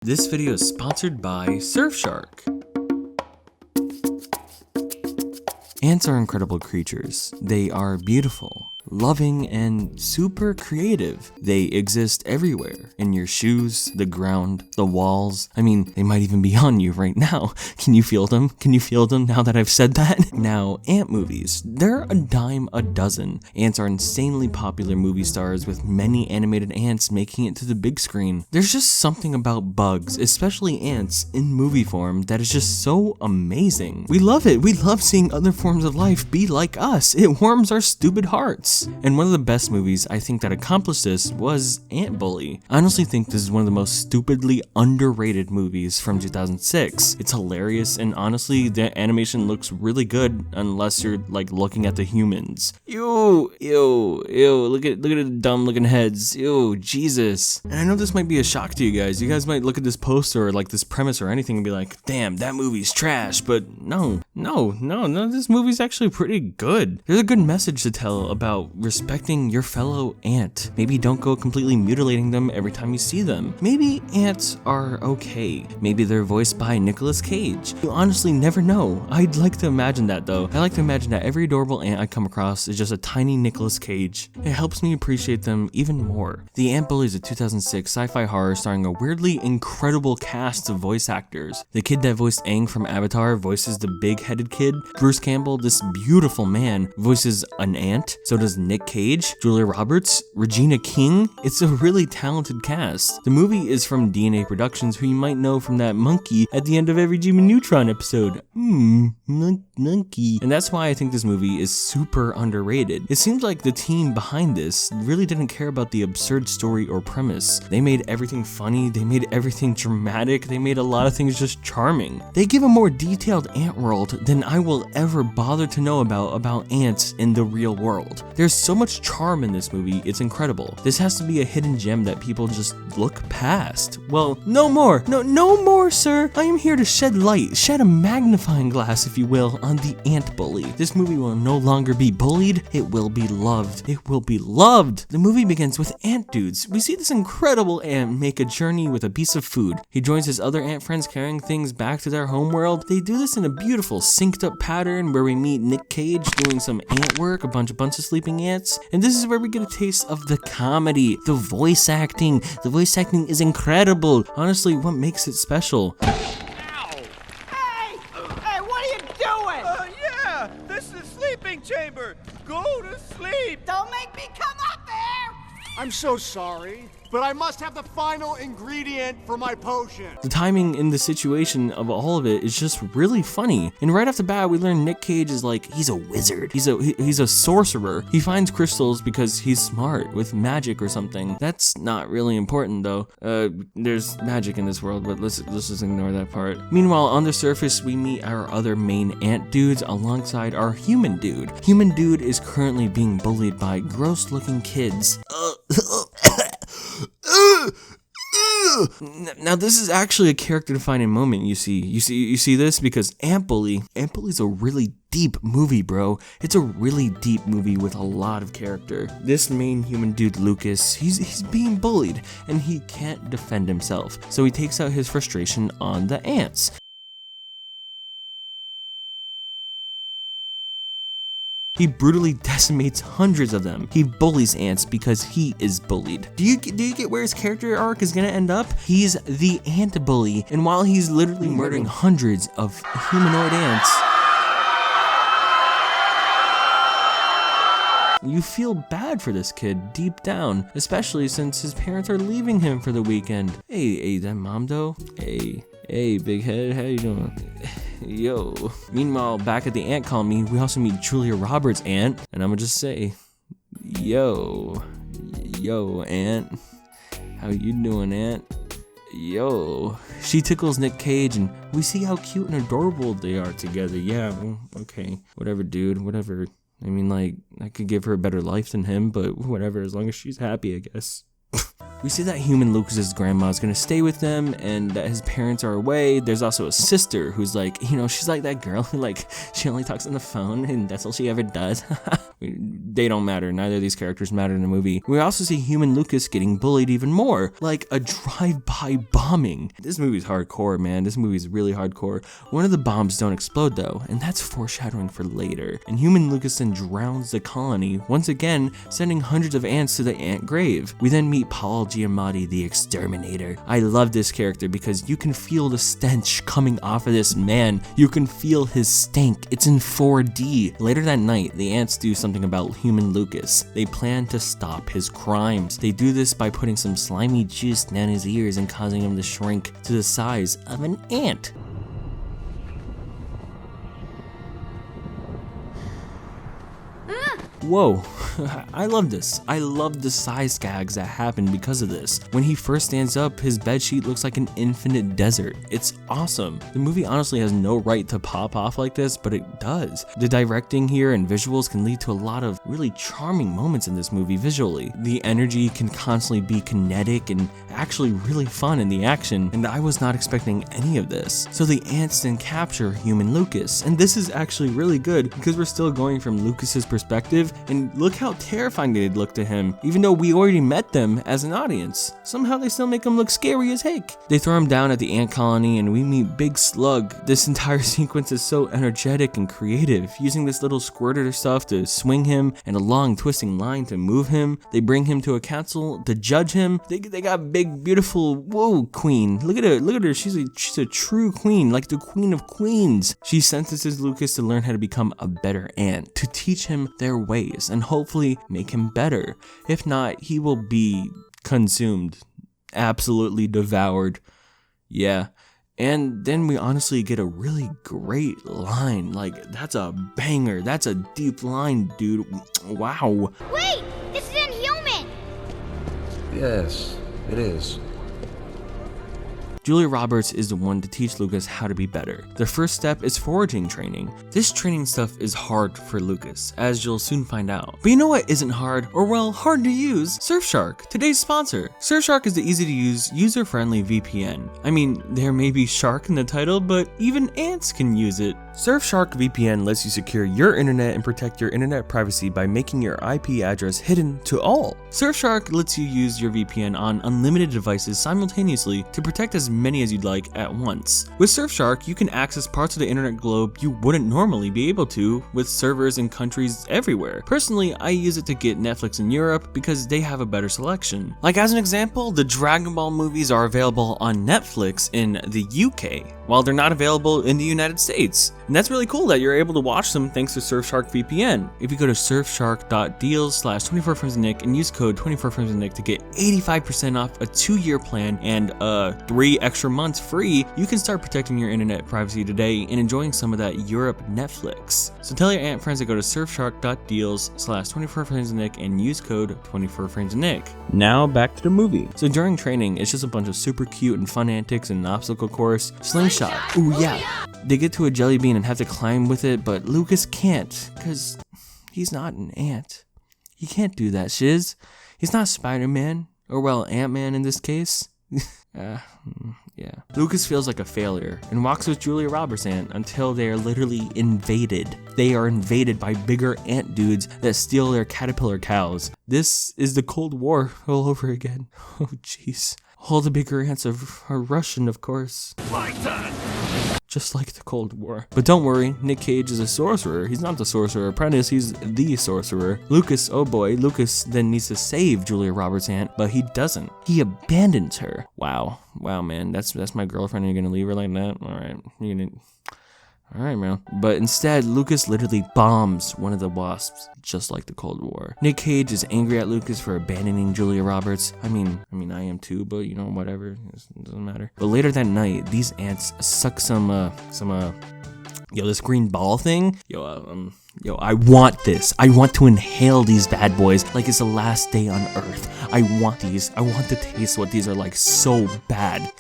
This video is sponsored by Surfshark. Ants are incredible creatures. They are beautiful, loving, and super creative. They exist everywhere, in your shoes, the ground, the walls. I mean, they might even be on you right now. Can you feel them? Can you feel them now that I've said that? Now, ant movies. They're a dime a dozen. Ants are insanely popular movie stars with many animated ants making it to the big screen. There's just something about bugs, especially ants, in movie form that is just so amazing. We love it. We love seeing other forms of life be like us. It warms our stupid hearts. And one of the best movies I think that accomplished this was Ant Bully. I honestly think this is one of the most stupidly underrated movies from 2006. It's hilarious, and honestly, the animation looks really good unless you're like looking at the humans. Ew, look at the dumb looking heads. Ew, Jesus. And I know this might be a shock to you guys. You guys might look at this poster or like this premise or anything and be like, damn, that movie's trash. But no, this movie's actually pretty good. There's a good message to tell about respecting your fellow ant. Maybe don't go completely mutilating them every time you see them. Maybe ants are okay. Maybe they're voiced by Nicolas Cage. You honestly never know. I'd like to imagine that though. I like to imagine that every adorable ant I come across is just a tiny Nicolas Cage. It helps me appreciate them even more. The Ant Bully is a 2006 sci-fi horror starring a weirdly incredible cast of voice actors. The kid that voiced Aang from Avatar voices the big-headed kid. Bruce Campbell, this beautiful man, voices an ant. So does Nick Cage, Julia Roberts, Regina King. It's a really talented cast. The movie is from DNA Productions, who you might know from that monkey at the end of every Jimmy Neutron episode. Monkey. And that's why I think this movie is super underrated. It seems like the team behind this really didn't care about the absurd story or premise. They made everything funny, they made everything dramatic, they made a lot of things just charming. They give a more detailed ant world than I will ever bother to know about ants in the real world. There's so much charm in this movie, it's incredible. This has to be a hidden gem that people just look past. Well, no more, sir. I am here to shed light, shed a magnifying glass, if you will, on the Ant Bully. This movie will no longer be bullied, it will be loved. It will be loved. The movie begins with ant dudes. We see this incredible ant make a journey with a piece of food. He joins his other ant friends carrying things back to their homeworld. They do this in a beautiful synced up pattern where we meet Nick Cage doing some ant work, a bunch of sleeping ants, and this is where we get a taste of the comedy, the voice acting. The voice acting is incredible. Honestly, what makes it special? Hey, what are you doing? Yeah, this is the sleeping chamber. Go to sleep. Don't make me come up there! I'm so sorry, but I must have the final ingredient for my potion. The timing in the situation of all of it is just really funny. And right off the bat, we learn Nick Cage is like, he's a wizard. He's a sorcerer. He finds crystals because he's smart with magic or something. That's not really important though. There's magic in this world, but let's just ignore that part. Meanwhile, on the surface, we meet our other main ant dudes alongside our human dude. Human dude is currently being bullied by gross looking kids. Now this is actually a character-defining moment. You see this because Ant Bully's a really deep movie, bro. It's a really deep movie with a lot of character. This main human dude, Lucas, he's being bullied and he can't defend himself. So he takes out his frustration on the ants. He brutally decimates hundreds of them. He bullies ants because he is bullied. Do you get where his character arc is gonna end up? He's the ant bully, and while he's literally murdering hundreds of humanoid ants, you feel bad for this kid deep down, especially since his parents are leaving him for the weekend. Hey, that mom though? Hey, big head, how you doing? Yo. Meanwhile, back at the ant colony, we also meet Julia Roberts' aunt, and I'ma just say, yo, aunt. How you doing, aunt? Yo. She tickles Nick Cage, and we see how cute and adorable they are together. Yeah, okay. Whatever, dude, whatever. I mean, like, I could give her a better life than him, but whatever, as long as she's happy, I guess. We see that human Lucas's grandma is gonna stay with them and that his parents are away. There's also a sister who's like, she's like that girl who she only talks on the phone and that's all she ever does. They don't matter. Neither of these characters matter in the movie. We also see human Lucas getting bullied even more, like a drive-by bombing. This movie's hardcore, man. This movie's really hardcore. One of the bombs don't explode though, and that's foreshadowing for later. And human Lucas then drowns the colony, once again sending hundreds of ants to the ant grave. We then meet Paul Giamatti, the exterminator. I love this character because you can feel the stench coming off of this man. You can feel his stink. It's in 4D. Later that night, the ants do something about human Lucas. They plan to stop his crimes. They do this by putting some slimy juice down his ears and causing him to shrink to the size of an ant. Whoa, I love this. I love the size gags that happen because of this. When he first stands up, his bedsheet looks like an infinite desert. It's awesome. The movie honestly has no right to pop off like this, but it does. The directing here and visuals can lead to a lot of really charming moments in this movie visually. The energy can constantly be kinetic and actually really fun in the action, and I was not expecting any of this. So the ants then capture human Lucas, and this is actually really good because we're still going from Lucas's perspective, and look how terrifying they'd look to him, even though we already met them as an audience. Somehow they still make him look scary as heck. They throw him down at the ant colony and we meet Big Slug. This entire sequence is so energetic and creative, using this little squirter stuff to swing him and a long twisting line to move him. They bring him to a council to judge him. They got big, beautiful, whoa, queen. Look at her, she's a true queen, like the queen of queens. She sentences Lucas to learn how to become a better ant, to teach him their ways and hopefully make him better. If not, he will be consumed, absolutely devoured. Yeah. And then we honestly get a really great line. Like, that's a banger. That's a deep line, dude. Wow. Wait! This is inhuman! Yes, it is. Julia Roberts is the one to teach Lucas how to be better. The first step is foraging training. This training stuff is hard for Lucas, as you'll soon find out. But you know what isn't hard, or well, hard to use? Surfshark, today's sponsor. Surfshark is the easy to use, user-friendly VPN. I mean, there may be shark in the title, but even ants can use it. Surfshark VPN lets you secure your internet and protect your internet privacy by making your IP address hidden to all. Surfshark lets you use your VPN on unlimited devices simultaneously to protect as many as you'd like at once. With Surfshark, you can access parts of the internet globe you wouldn't normally be able to with servers in countries everywhere. Personally, I use it to get Netflix in Europe because they have a better selection. Like as an example, the Dragon Ball movies are available on Netflix in the UK, while they're not available in the United States. And that's really cool that you're able to watch them thanks to Surfshark VPN. If you go to surfshark.deals/24framesofnick and use code 24framesofnick to get 85% off a 2-year plan and 3 extra months free, you can start protecting your internet privacy today and enjoying some of that Europe Netflix. So tell your ant friends to go to surfshark.deals/24framesofnick and use code 24framesofnick. Now back to the movie. So during training, it's just a bunch of super cute and fun antics and an obstacle course. Slingshot. Ooh yeah. They get to a jelly bean and have to climb with it, but Lucas can't, because he's not an ant. He can't do that, shiz. He's not Spider-Man, or well, Ant-Man in this case. Yeah. Lucas feels like a failure and walks with Julia Roberts' ant until they are literally invaded. They are invaded by bigger ant dudes that steal their caterpillar cows. This is the Cold War all over again. Oh jeez. All the bigger ants are Russian, of course. My turn! Just like the Cold War. But don't worry, Nick Cage is a sorcerer. He's not the sorcerer apprentice, he's the sorcerer. Lucas, oh boy, Lucas then needs to save Julia Roberts' aunt, but he doesn't. He abandons her. Wow, man, that's my girlfriend and you're gonna leave her like that? Alright, man. But instead, Lucas literally bombs one of the wasps, just like the Cold War. Nick Cage is angry at Lucas for abandoning Julia Roberts. I mean, I am too, but you know, whatever. It doesn't matter. But later that night, these ants suck this green ball thing. I want this. I want to inhale these bad boys like it's the last day on Earth. I want these. I want to taste what these are like so bad.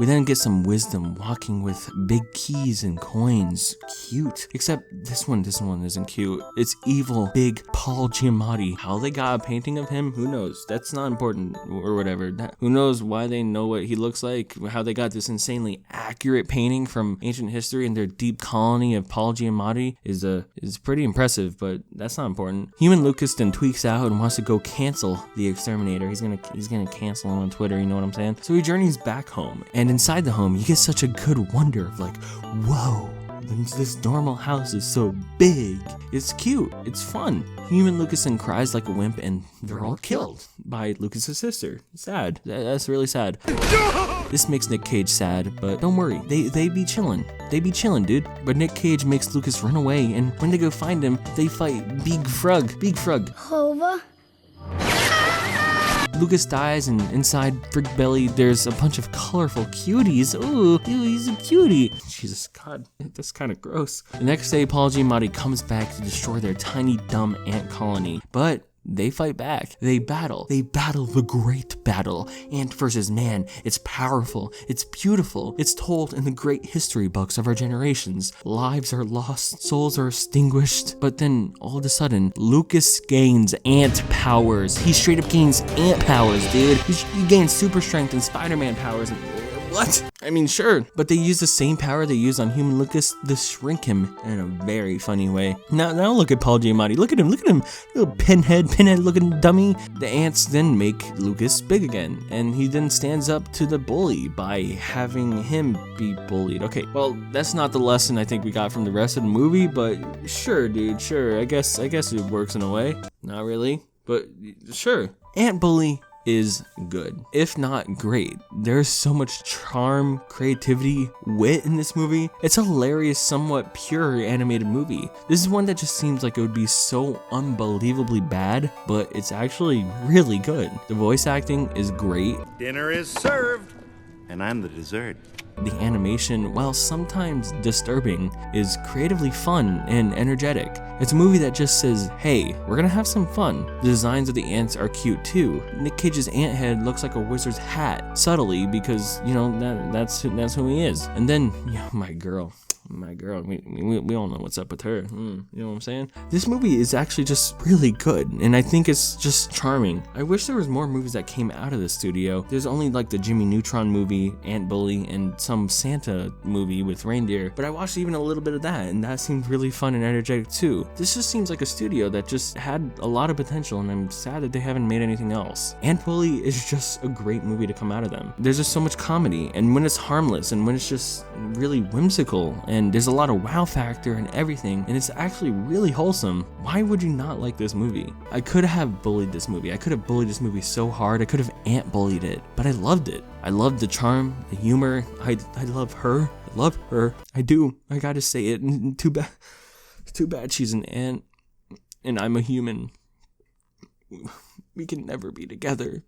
We then get some wisdom walking with big keys and coins. Cute. Except this one isn't cute. It's evil, big Paul Giamatti. How they got a painting of him, who knows? That's not important or whatever. Who knows why they know what he looks like, how they got this insanely accurate painting from ancient history in their deep colony of Paul Giamatti is pretty impressive, but that's not important. Human Lucas then tweaks out and wants to go cancel the exterminator. He's gonna cancel him on Twitter, you know what I'm saying? So he journeys back home, and inside the home you get such a good wonder of like, whoa, this normal house is so big. It's cute, it's fun. Human Lucas then cries like a wimp, and they're all killed by Lucas's sister. Sad. That's really sad. This makes Nick Cage sad, but don't worry, they be chillin'. They be chillin', dude. But Nick Cage makes Lucas run away, and when they go find him, they fight Big Frog. Hova. Lucas dies, and inside Frig's belly, there's a bunch of colorful cuties. Ooh, he's a cutie. Jesus, God, that's kind of gross. The next day, Paul Giamatti comes back to destroy their tiny, dumb ant colony. But they fight back. They battle. They battle the great battle. Ant versus man. It's powerful. It's beautiful. It's told in the great history books of our generations. Lives are lost. Souls are extinguished. But then, all of a sudden, Lucas gains ant powers. He straight up gains ant powers, dude. He gains super strength and Spider-Man powers. What? I mean, sure, but they use the same power they used on Human Lucas to shrink him in a very funny way. Now look at Paul Giamatti. Look at him, little pinhead looking dummy. The ants then make Lucas big again, and he then stands up to the bully by having him be bullied. Okay, well, that's not the lesson I think we got from the rest of the movie, but sure, dude, sure. I guess it works in a way. Not really, but sure. Ant bully is good, if not great. There's so much charm, creativity, wit in this movie. It's a hilarious, somewhat pure animated movie. This is one that just seems like it would be so unbelievably bad, but it's actually really good. The voice acting is great. Dinner is served, and I'm the dessert. The animation, while sometimes disturbing, is creatively fun and energetic. It's a movie that just says, hey, we're gonna have some fun. The designs of the ants are cute too. Nick Cage's ant head looks like a wizard's hat, subtly, because, you know, that's who he is. And then, my girl, we all know what's up with her. You know what I'm saying? This movie is actually just really good, and I think it's just charming. I wish there was more movies that came out of the studio. There's only like the Jimmy Neutron movie, Ant Bully, and some Santa movie with reindeer, but I watched even a little bit of that, and that seemed really fun and energetic too. This just seems like a studio that just had a lot of potential, and I'm sad that they haven't made anything else. Ant Bully is just a great movie to come out of them. There's just so much comedy, and when it's harmless, and when it's just really whimsical, and there's a lot of wow factor and everything, and it's actually really wholesome. Why would you not like this movie? I could have bullied this movie. I could have bullied this movie so hard. I could have ant bullied it, but I loved it. I loved the charm, the humor. I love her. I love her. I do. I gotta say it. Too bad she's an ant and I'm a human. We can never be together.